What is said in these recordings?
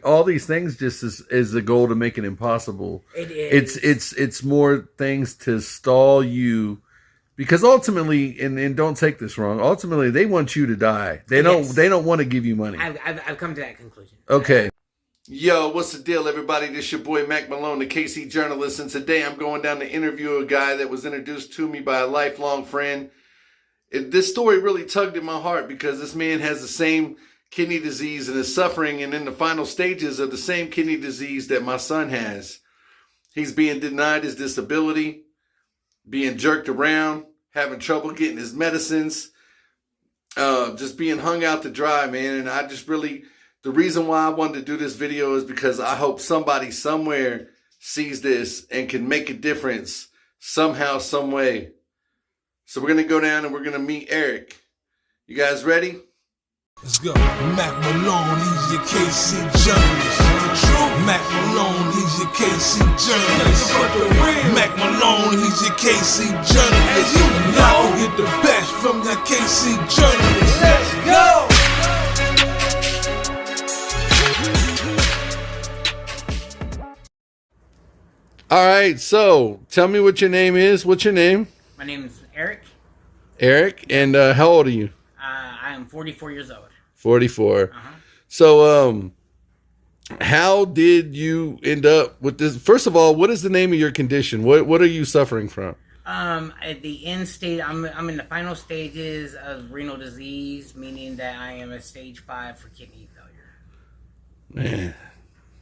all these things just is the goal to make it impossible. It is. It's more things to stall you, because ultimately, and don't take this wrong, ultimately they want you to die. They don't want to give you money. I've come to that conclusion. Okay. Yo, what's the deal, everybody? This your boy Mack Malone, the KC journalist, and today I'm going down to interview a guy that was introduced to me by a lifelong friend. This story really tugged at my heart because this man has the same kidney disease and is suffering and in the final stages of the same kidney disease that my son has. He's being denied his disability, being jerked around, having trouble getting his medicines, just being hung out to dry, man. And I just really... The reason why I wanted to do this video is because I hope somebody somewhere sees this and can make a difference somehow, some way. So we're going to go down and we're going to meet Eric. You guys ready? Let's go. Mack Malone, he's your KC journalist. True. Mack Malone, he's your KC journalist. Mack Malone, he's your KC journalist. And y'all get the best from the KC journalist. Let's go! All right, so tell me what your name is. What's your name? My name is Eric. Eric, and how old are you? I am 44 years old. 44. Uh-huh. So, how did you end up with this? First of all, what is the name of your condition? What are you suffering from? At the end stage, I'm in the final stages of renal disease, meaning that I am a stage 5 for kidney failure. Man.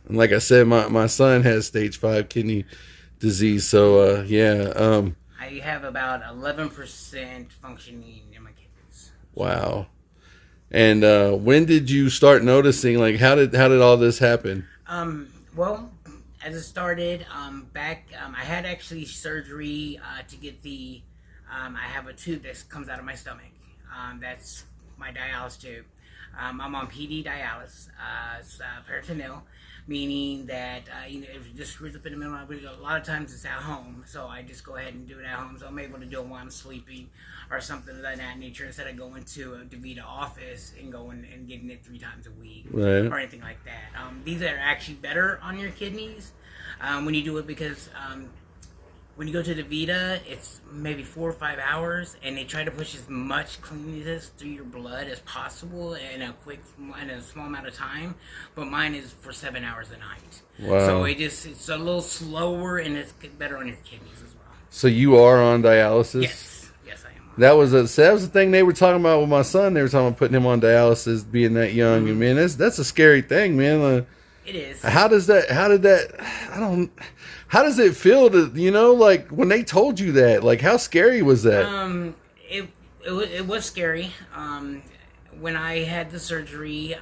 And like I said, my son has stage 5 kidney disease. So, yeah. I have about 11% functioning in my kidneys. Wow. And when did you start noticing, like, how did all this happen? Well, as it started, back, I had actually surgery to get the, I have a tube that comes out of my stomach. That's my dialysis tube. I'm on PD dialysis, peritoneal, meaning that if it just screws up in the middle of it, a lot of times it's at home, so I just go ahead and do it at home, so I'm able to do it while I'm sleeping or something of that nature instead of going to a DaVita office and going and getting it 3 times a week or anything like that. These are actually better on your kidneys when you do it because when you go to DaVita, it's maybe 4 or 5 hours, and they try to push as much cleanliness through your blood as possible in a small amount of time. But mine is for 7 hours a night. Wow. So it's a little slower, and it's better on your kidneys as well. So you are on dialysis? Yes, I am. That was the thing they were talking about with my son. They were talking about putting him on dialysis, being that young. Mm-hmm. And man, that's a scary thing, man. It is. How does it feel to, like when they told you that, like how scary was that? It was scary. When I had the surgery,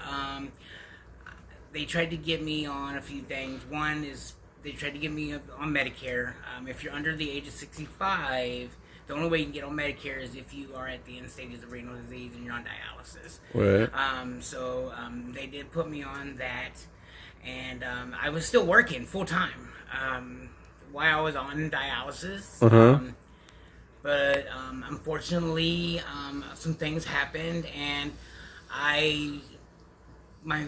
they tried to get me on a few things. One is they tried to get me on Medicare. If you're under the age of 65, the only way you can get on Medicare is if you are at the end stages of renal disease and you're on dialysis. Right. So they did put me on that. And I was still working full time while I was on dialysis. Uh-huh. But unfortunately, some things happened, and my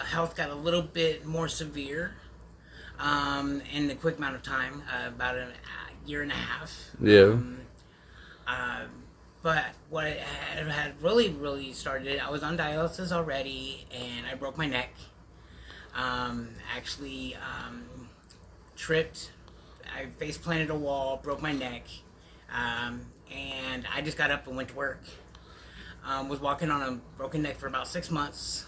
health got a little bit more severe in a quick amount of time, about a year and a half. Yeah. But what had really started, I was on dialysis already, and I broke my neck. Tripped, I face planted a wall, broke my neck, and I just got up and went to work. Was walking on a broken neck for about 6 months.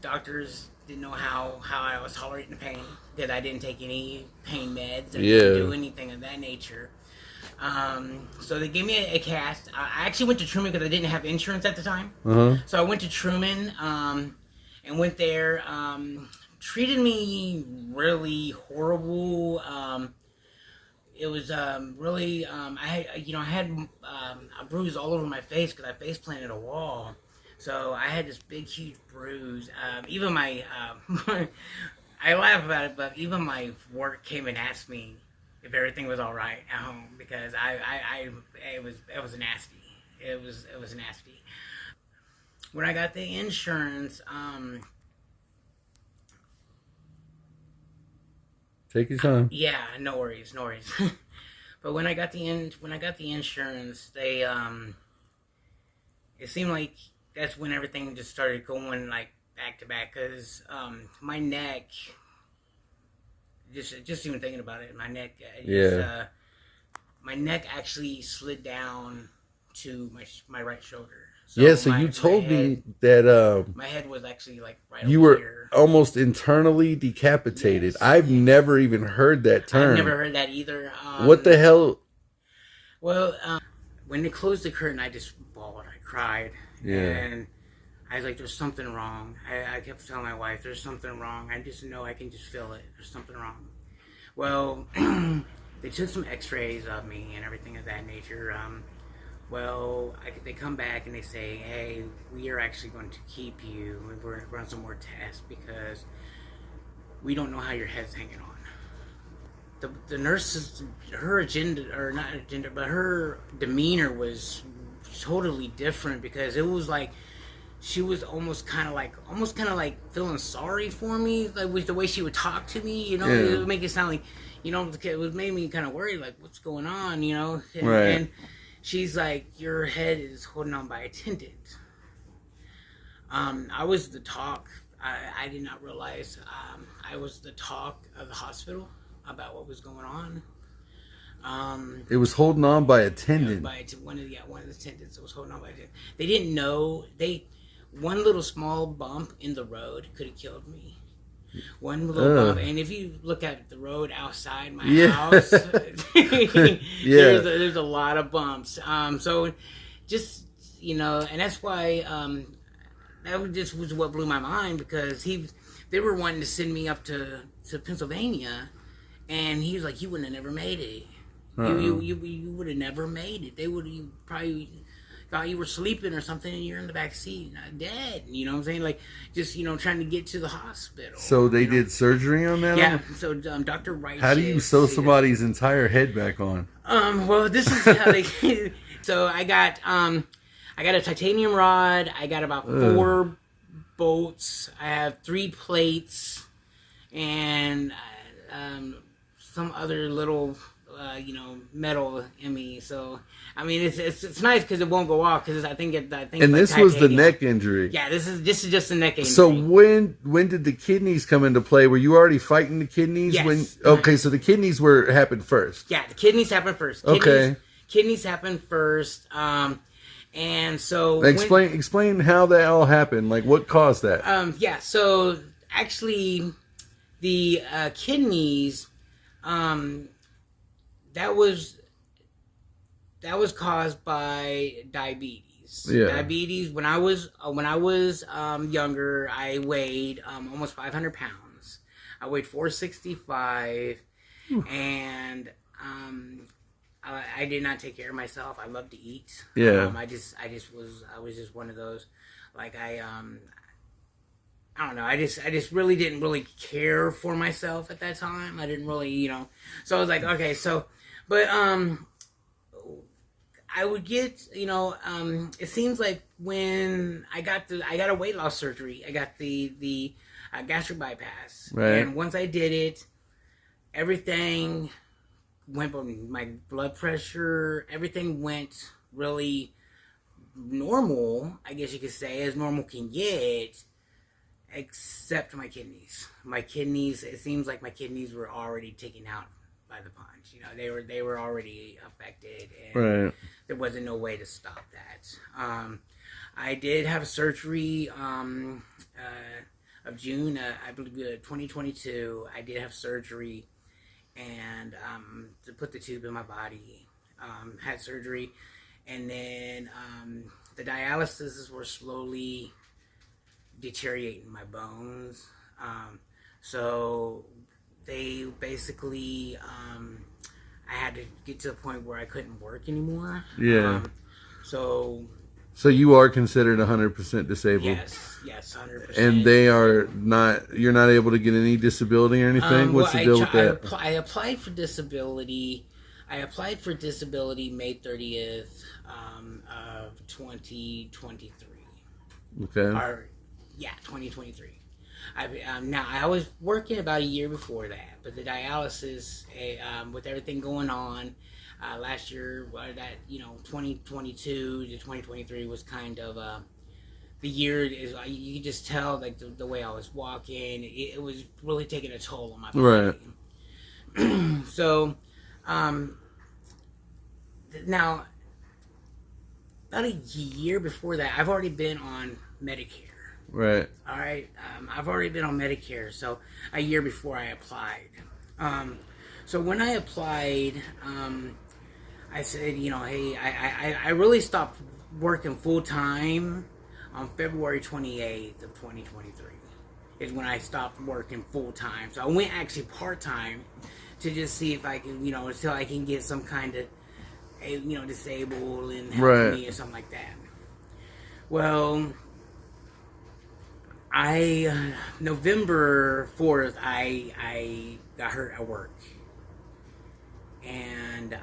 Doctors didn't know how I was tolerating the pain, because I didn't take any pain meds or didn't do anything of that nature. So they gave me a cast. I actually went to Truman because I didn't have insurance at the time. Uh-huh. So I went to Truman, and went there, treated me really horrible. It was really, I had a bruise all over my face because I face planted a wall. So I had this big, huge bruise. Even my, I laugh about it, but even my work came and asked me if everything was all right at home, because it was nasty. It was nasty. when I got the insurance, Take your time. yeah, no worries, no worries. But when I got the insurance, they it seemed like that's when everything just started going like back to back, because my neck, just even thinking about it, my neck, my neck actually slid down to my right shoulder. So So you told me head, that my head was actually like right you over were here. almost internally decapitated. Yes. I've never even heard that term. I've never heard that either. What the hell? Well, when they closed the curtain, I just bawled. I cried. Yeah. And I was like, there's something wrong. I kept telling my wife, there's something wrong. I just know, I can just feel it. There's something wrong. Well, they took some x-rays of me and everything of that nature. They come back and they say, hey, we are actually going to keep you. We're going to run some more tests because we don't know how your head's hanging on. The nurses, her agenda, or not agenda, but her demeanor was totally different, because it was like she was almost kind of like feeling sorry for me, like with the way she would talk to me. You know, it would make it sound like, it would make me kind of worried, like what's going on, And she's like, your head is holding on by a tendon. I was the talk. I did not realize I was the talk of the hospital about what was going on. It was holding on by a tendon. By one of the tendons that was holding on by a tendon. They didn't know. One little small bump in the road could have killed me. One little bump, and if you look at the road outside my house, there's a lot of bumps. So just and that's why that was what blew my mind, because they were wanting to send me up to Pennsylvania, and he was like, you wouldn't have never made it. You would have never made it. You probably thought you were sleeping or something, and you're in the back seat, not dead. You know what I'm saying? Like, just trying to get to the hospital. So they did surgery on that? Yeah. So Dr. Wright. How do you sew somebody's entire head back on? Well, this is how they. So I got a titanium rod. I got about 4 bolts. I have 3 plates, and some other little metal in me. So I mean, it's nice because it won't go off, because I think. And this was the neck injury. Yeah, this is just the neck injury. So when did the kidneys come into play? Were you already fighting the kidneys? Yes. Okay, so the kidneys happened first. Yeah, the kidneys happened first. Kidneys happened first. And so explain how that all happened. Like, what caused that? Yeah. So actually, the kidneys, that was caused by diabetes. Yeah. Diabetes. When I was younger, I weighed almost 500 pounds. I weighed 465, and I did not take care of myself. I love to eat. Yeah. I was just one of those, like I don't know. I just really didn't really care for myself at that time. I didn't really, So I was like, okay, so, but I would get, it seems like when I got a weight loss surgery. I got the gastric bypass, right? And once I did it, everything went from my blood pressure. Everything went really normal, I guess you could say, as normal can get. Except my kidneys. My kidneys, it seems like my kidneys were already taken out by the punch. They were already affected, and right. There wasn't no way to stop that. I did have surgery of June, I believe 2022. I did have surgery, and to put the tube in my body. Had surgery, and then the dialysis were slowly deteriorating my bones. So they basically, I had to get to the point where I couldn't work anymore. Yeah. So you are considered 100% disabled? Yes, 100%. And you're not able to get any disability or anything? What's the deal with that? I applied for disability. May 30th of 2023. Okay. Or, yeah, 2023. Now, I was working about a year before that, but the dialysis, with everything going on, last year, 2022 to 2023 was kind of the year. You could just tell, like, the way I was walking, it was really taking a toll on my body. Right. So, now, about a year before that, I've already been on Medicare. Right. All right. I've already been on Medicare, so a year before I applied. So when I applied, I said, hey, I really stopped working full time on February 28th of 2023 is when I stopped working full time. So I went actually part time to just see if I can, until I can get some kind of, disabled and help me or something like that. Well, November 4th, I got hurt at work, and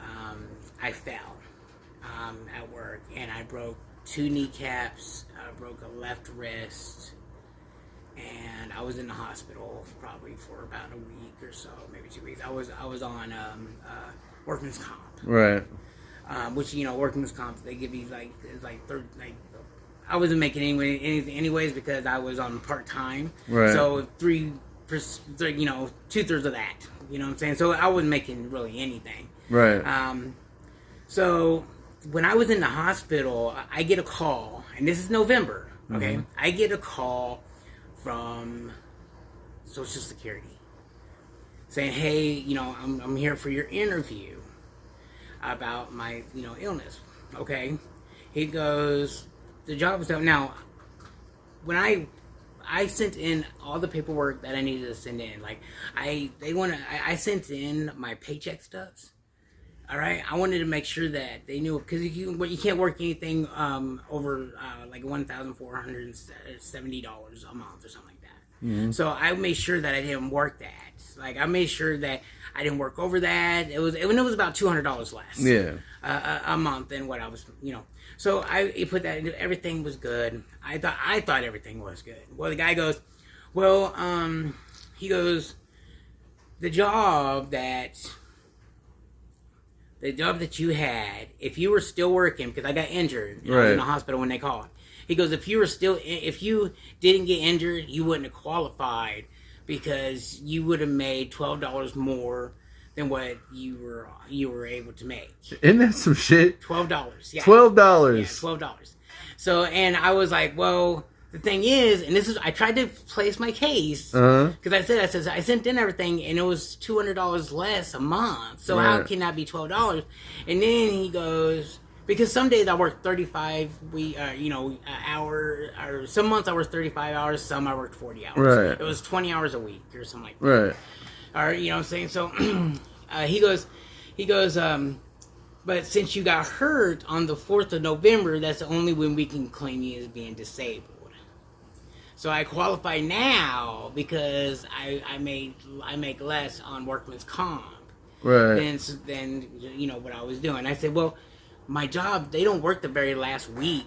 I fell at work, and I broke 2 kneecaps, I broke a left wrist, and I was in the hospital probably for about a week or so, maybe 2 weeks. I was on workman's comp, Right. Which workman's comp, they give you I wasn't making anything anyways because I was on part time. Right. So 2/3 of that. You know what I'm saying? So I wasn't making really anything. Right. So when I was in the hospital, I get a call, and this is November. Okay, I get a call from Social Security saying, "Hey, I'm here for your interview about my illness." Okay, he goes, the job was done. Now, when I sent in all the paperwork that I needed to send in, like I sent in my paycheck stubs. All right, I wanted to make sure that they knew, because you can't work anything over like $1,470 a month or something like that. Mm-hmm. So I made sure that I didn't work that. Like I made sure that I didn't work over that. It was about $200 less. Yeah. A month than what I was, So I put that into, everything was good. I thought everything was good. Well, the guy goes, well, he goes, the job that you had, if you were still working, because I got injured, I was in the hospital when they called. He goes, if you didn't get injured, you wouldn't have qualified, because you would have made $12 more than what you were able to make. Isn't that some shit? $12. Yeah. $12. Yeah, $12. So, and I was like, well, the thing is, and I tried to place my case, because I sent in everything, and it was $200 less a month. So how can that be $12? And then he goes, because some days I work 35 hours, or some months I work 35 hours, some I worked 40 hours. Right. It was 20 hours a week or something like that. Right. Or, you know what I'm saying? So he goes, but since you got hurt on the 4th of November, that's the only when we can claim you as being disabled. So I qualify now because I make less on workman's comp than what I was doing. I said, well, my job, they don't work the very last week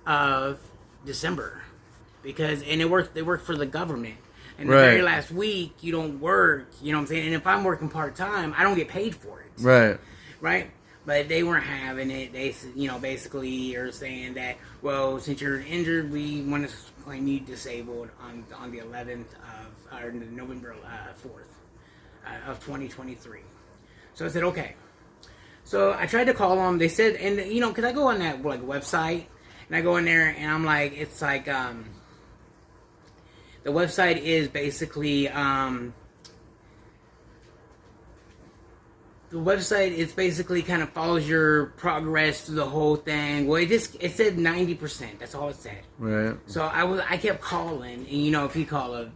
of December, they work for the government. And the very last week, you don't work, you know what I'm saying? And if I'm working part-time, I don't get paid for it. Right? But they weren't having it. They, basically are saying that, well, since you're injured, we want to claim you disabled on the 11th or November 4th of 2023. So I said, okay. So I tried to call them. They said, and because I go on that website, and I go in there, and I'm like, it's like, the website is basically, kind of follows your progress through the whole thing. Well, it said 90%. That's all it said. Right. So I kept calling, and if you call the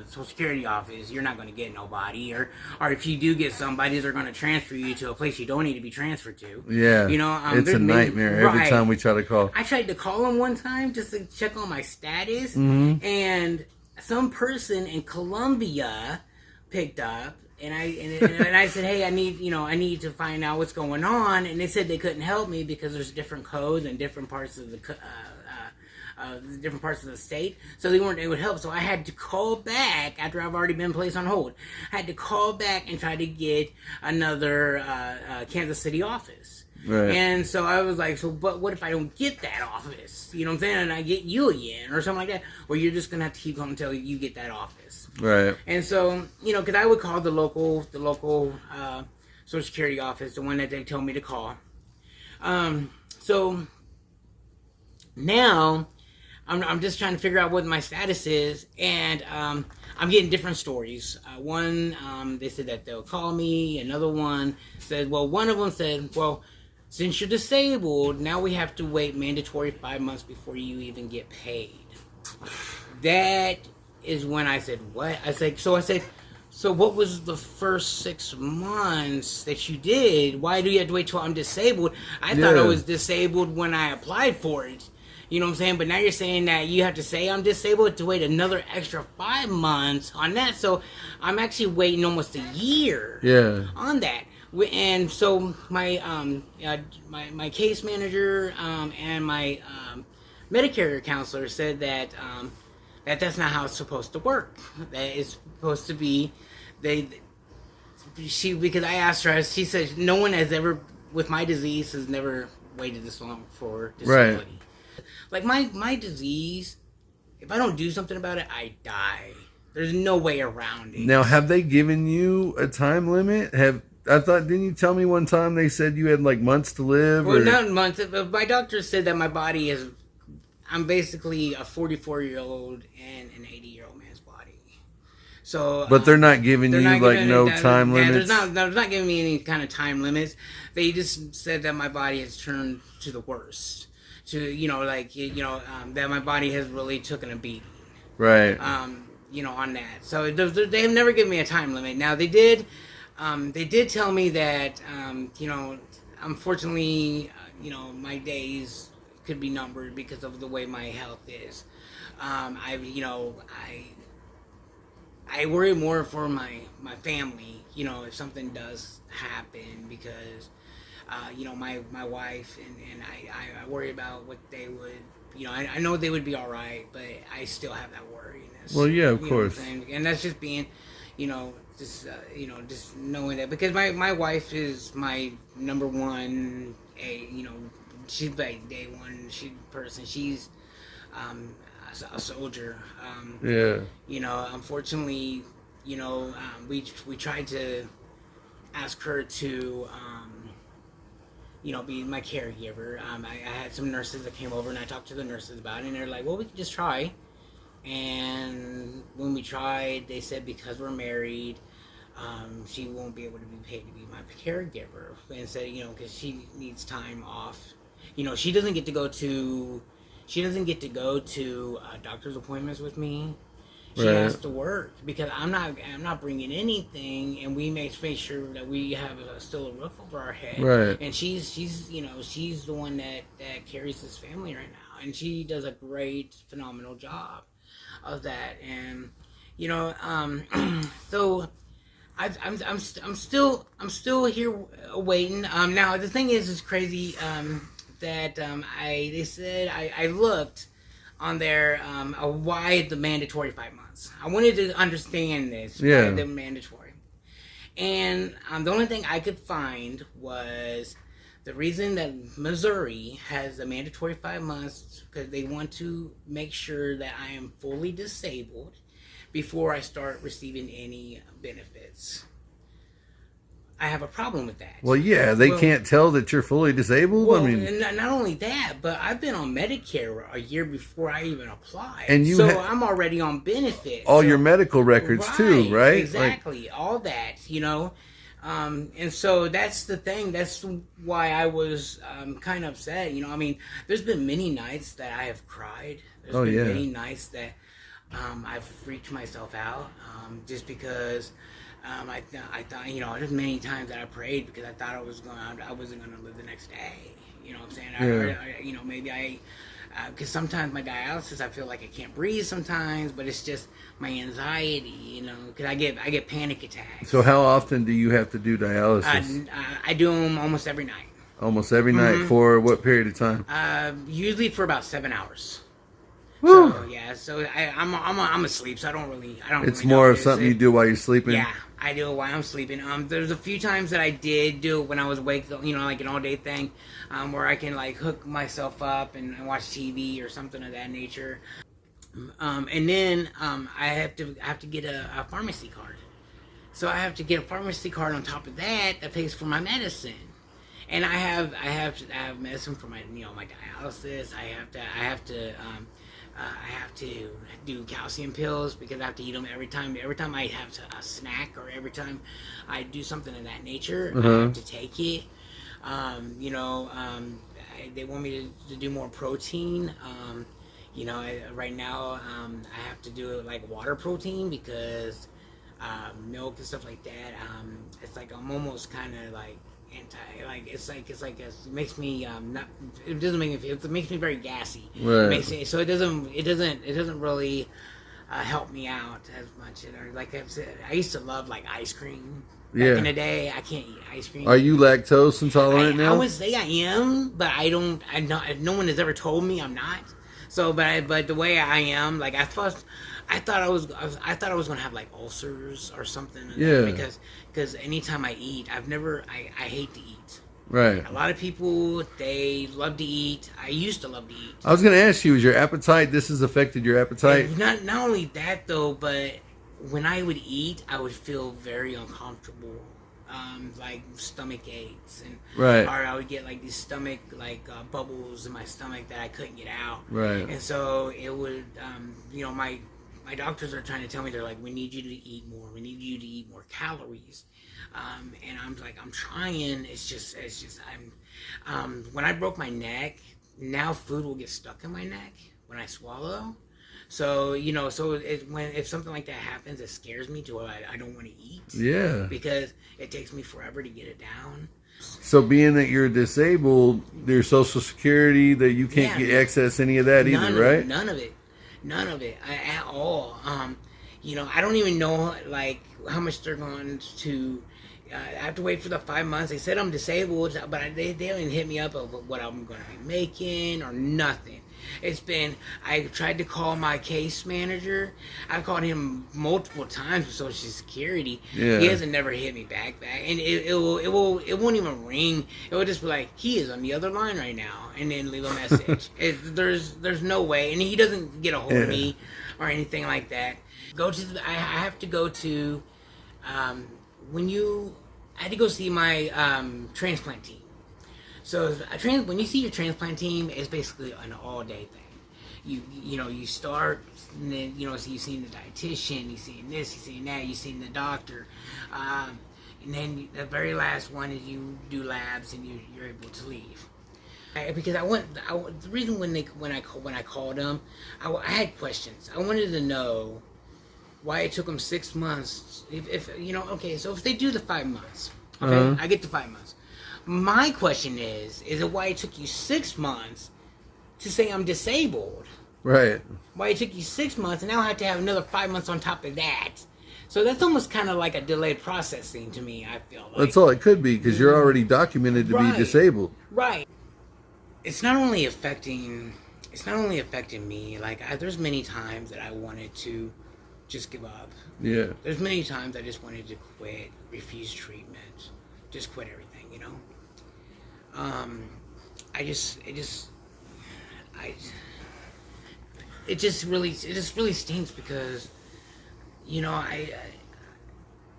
Social Security office, you're not going to get nobody, or if you do get somebody, they're going to transfer you to a place you don't need to be transferred to. Yeah. It's a nightmare every time we try to call. I tried to call them one time just to check on my status, and some person in Colombia picked up. And I said, hey, I need to find out what's going on. And they said they couldn't help me because there's different codes in different parts of the different parts of the state, so they weren't able to help. So I had to call back after I've already been placed on hold. I had to call back and try to get another Kansas City office. Right. And so I was like, so but what if I don't get that office? You know what I'm saying? And I get you again or something like that. Well, you're just gonna have to keep going until you get that office. Right. And so, because I would call the local Social Security office, the one that they told me to call. So now I'm just trying to figure out what my status is, and I'm getting different stories. One, they said that they'll call me. Another one said, one of them said, since you're disabled, now we have to wait mandatory 5 months before you even get paid. That is when I said, what? I said, so what was the first 6 months that you did? Why do you have to wait till I'm disabled? I thought I was disabled when I applied for it. You know what I'm saying? But now you're saying that you have to say I'm disabled to wait another extra 5 months on that. So I'm actually waiting almost a year on that. And so my my case manager and my Medicare counselor said that that's not how it's supposed to work. That it's supposed to be because I asked her, she said no one has ever with my disease has never waited this long for disability. Right. Like my disease, if I don't do something about it, I die. There's no way around it. Now, have they given you a time limit? Didn't you tell me one time they said you had like months to live? Well, not months. My doctor said that my body is, I'm basically a 44-year-old and an 80-year-old man's body. So, but they're not giving you like no time limits? They're not giving me any kind of time limits. They just said that my body has turned to the worst. That my body has really taken a beating. Right. On that. So they have never given me a time limit. Now they did tell me that, unfortunately, my days could be numbered because of the way my health is. I worry more for my family, if something does happen because, my wife and I worry about what they would, I know they would be all right, but I still have that worriness. Well, yeah, of course. And that's just being, just knowing that because my wife is my number one, she's like day one person. She's a soldier. Unfortunately, we tried to ask her to be my caregiver. I had some nurses that came over and I talked to the nurses about it and they're like, well, we could just try. And when we tried, they said because we're married, she won't be able to be paid to be my caregiver. And said, because she needs time off. She doesn't get to go to doctor's appointments with me. She has to work because I'm not bringing anything, and we make sure that we have still a roof over our head. Right. And she's the one that carries this family right now, and she does a great, phenomenal job of that. And so I'm still here waiting. Now the thing is crazy that they said I looked on there why the mandatory 5 months. I wanted to understand this. Why the mandatory. And the only thing I could find was the reason that Missouri has a mandatory 5 months because they want to make sure that I am fully disabled before I start receiving any benefits. I have a problem with that. Well, yeah, they can't tell that you're fully disabled. Well, not only that, but I've been on Medicare a year before I even applied, and I'm already on benefits. All your medical records too, right? Exactly, all that, and so that's the thing. That's why I was kind of upset. There's been many nights that I have cried. There's been many nights that I've freaked myself out just because. I thought, there's many times that I prayed because I thought I wasn't going to live the next day. You know what I'm saying? Because sometimes my dialysis, I feel like I can't breathe sometimes, but it's just my anxiety, because I get panic attacks. So how often do you have to do dialysis? I do them almost every night. Almost every night for what period of time? Usually for about 7 hours. So yeah, so I'm asleep, so I don't really It's really know more what of to something say. you do while you're sleeping. Yeah, I do it while I'm sleeping. There's a few times that I did do it when I was awake, you know, like an all day thing, where I can like hook myself up and watch TV or something of that nature. And then I have to get a pharmacy card. So I have to get a pharmacy card on top of that pays for my medicine. And I have medicine for my my dialysis. I have to do calcium pills because I have to eat them every time. Every time I have a snack or every time I do something of that nature, I have to take it. They want me to do more protein. Right now I have to do it like water protein because milk and stuff like that. It's like I'm almost kind of like anti. Like it makes me not. It doesn't make me feel. It makes me very gassy. Right. It makes it so it doesn't really help me out as much. Like I said, I used to love like ice cream. Back in the day, I can't eat ice cream. Are you lactose intolerant now? I would say I am, but I don't. No one has ever told me I'm not. So, but the way I am, like I thought I was gonna have like ulcers or something. Yeah. Because anytime I eat, I hate to eat. Right. A lot of people they love to eat. I used to love to eat. I was going to ask you, is your appetite? This has affected your appetite? And not only that though, but when I would eat, I would feel very uncomfortable. Like stomach aches and right. Or I would get like these stomach bubbles in my stomach that I couldn't get out. Right. And so it would my doctors are trying to tell me, they're like, we need you to eat more. We need you to eat more calories. And I'm like, I'm trying. It's just when I broke my neck, now food will get stuck in my neck when I swallow. So if something like that happens, it scares me to where I don't want to eat. Yeah. Because it takes me forever to get it down. So being that you're disabled, there's Social Security that you can't get access any of that either, right? None of it at all. I don't even know like how much they're going to. I have to wait for the 5 months. They said I'm disabled, but they haven't hit me up of what I'm going to be making or nothing. I tried to call my case manager. I've called him multiple times with Social Security. Yeah. He hasn't never hit me back, and it won't even ring. It will just be like, he is on the other line right now, and then leave a message. There's no way, and he doesn't get a hold of me or anything like that. I have to go to I had to go see my transplant team. So when you see your transplant team, it's basically an all-day thing. You start, and then so you've seen the dietitian, you've seen this, you've seen that, you've seen the doctor, and then the very last one is you do labs and you're able to leave. Because the reason when I called them, I had questions. I wanted to know why it took them 6 months. So if they do the 5 months, okay, I get the 5 months. My question is it why it took you 6 months to say I'm disabled? Right. Why it took you 6 months and now I have to have another 5 months on top of that? So that's almost kind of like a delayed processing to me, I feel like. That's all it could be because you're already documented to be disabled. Right. It's not only affecting me. Like there's many times that I wanted to just give up. Yeah. There's many times I just wanted to quit, refuse treatment, just quit everything, it just really stinks because,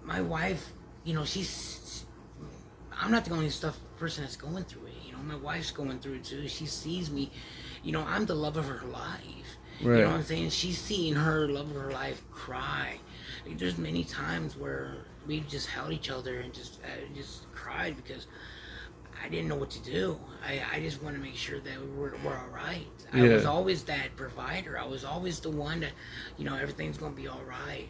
my wife, I'm not the only person that's going through it. My wife's going through it too. She sees me, I'm the love of her life. Right. You know what I'm saying? She's seeing her love of her life cry. Like, there's many times where we just held each other and just cried because I didn't know what to do. I just want to make sure that we're all right. Yeah. I was always that provider. I was always the one that, everything's going to be all right.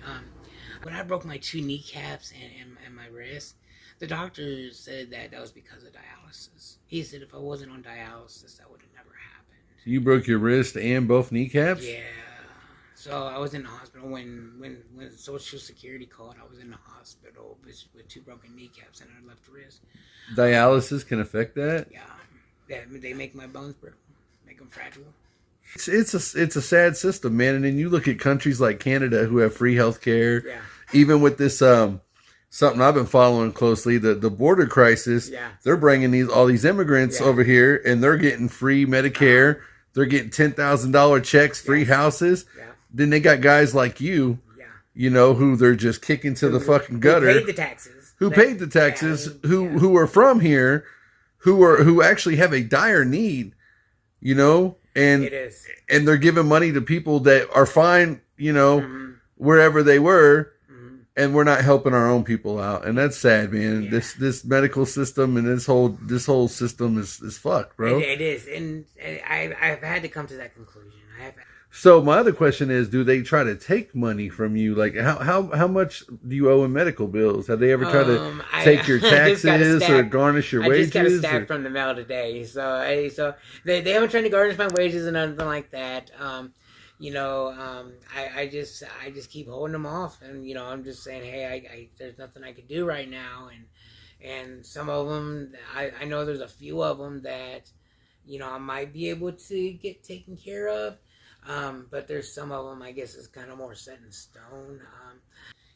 When I broke my 2 kneecaps and my wrist, the doctor said that was because of dialysis. He said if I wasn't on dialysis, that would have never happened. You broke your wrist and both kneecaps? Yeah. So I was in the hospital when Social Security called. I was in the hospital with 2 broken kneecaps and a left wrist. Dialysis can affect that? Yeah. They make my bones brittle, make them fragile. It's a sad system, man. And then you look at countries like Canada who have free healthcare. Yeah. Even with this something I've been following closely, the border crisis. Yeah. They're bringing all these immigrants over here, and they're getting free Medicare. They're getting $10,000 checks, free houses. Yeah. Then they got guys like you, you know, who they're just kicking to the fucking gutter. Who paid the taxes? Who are from here, who actually have a dire need, you know, and they're giving money to people that are fine, you know, wherever they were, and we're not helping our own people out, and that's sad, man. Yeah. This medical system and this whole system is fucked, bro. It is, and I've had to come to that conclusion. So my other question is, do they try to take money from you? Like, how much do you owe in medical bills? Have they ever tried to take your taxes or garnish your wages? I just got a stack from the mail today. So they haven't tried to garnish my wages and anything like that. You know, I just keep holding them off, and you know, I'm just saying, hey, there's nothing I can do right now, and some of them, I know there's a few of them that, you know, I might be able to get taken care of. But there's some of them, I guess, is kind of more set in stone,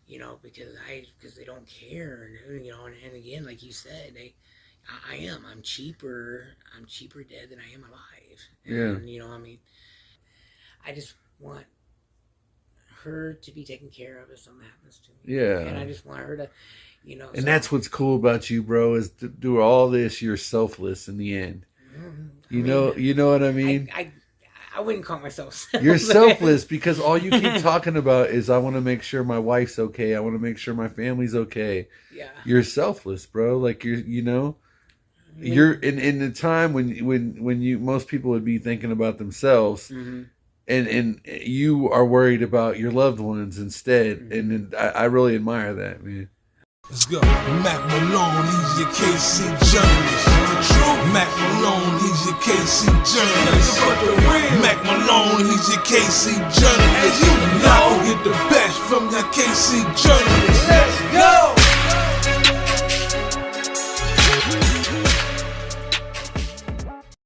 you know, because they don't care, and you know, and again, like you said, I'm cheaper dead than I am alive. And, you know, I mean, I just want her to be taken care of if something happens to me. Yeah. And I just want her to, you know. And that's what's cool about you, bro, is to do all this, you're selfless in the end. You know what I mean? I wouldn't call myself selfless. You're selfless because all you keep talking about is, I want to make sure my wife's okay. I want to make sure my family's okay. Yeah. You're selfless, bro. Like, you're you're in the time when you, most people would be thinking about themselves, and you are worried about your loved ones instead. And I really admire that, man. Let's go. Mack Malone, he's your KC journalist. True. Mack Malone, he's your KC journalist. Mack Malone, he's your KC journalist. And you know, get the best from the KC journalist. Let's go.